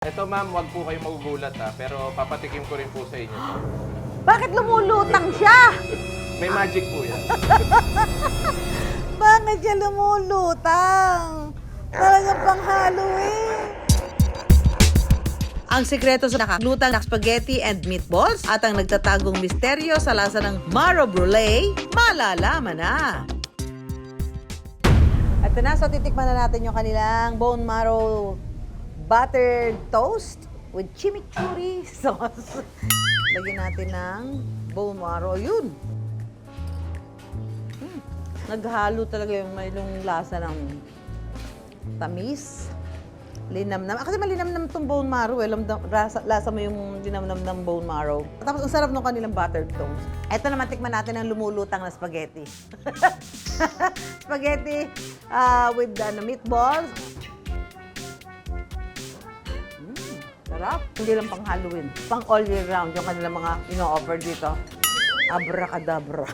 Ito ma'am, wag po kayong magugulat ha, pero papatikim ko rin po sa inyo to. Bakit lumulutang siya? May magic po yan. Bakit siya lumulutang? Talagang pang Halloween. Ang sikreto sa nakalutang na spaghetti and meatballs at ang nagtatagong misteryo sa lasa ng Maro Brulee, malalaman na. At na, so titikman na natin yung kanilang bone marrow buttered toast with chimichurri sauce. Lagyan natin ng bone marrow. Yun. Naghalo talaga yung may lasa ng tamis. Linamnam. Kasi malinamnam itong bone marrow. Lasa mo yung linamnam ng bone marrow. Tapos ang sarap ng kanilang buttered toast. Ito naman, tikman natin ang lumulutang na spaghetti. Spaghetti with meatballs. Sarap. Hindi lang pang Halloween. Pang all year round yung kanilang mga ino-offer dito. Abracadabra.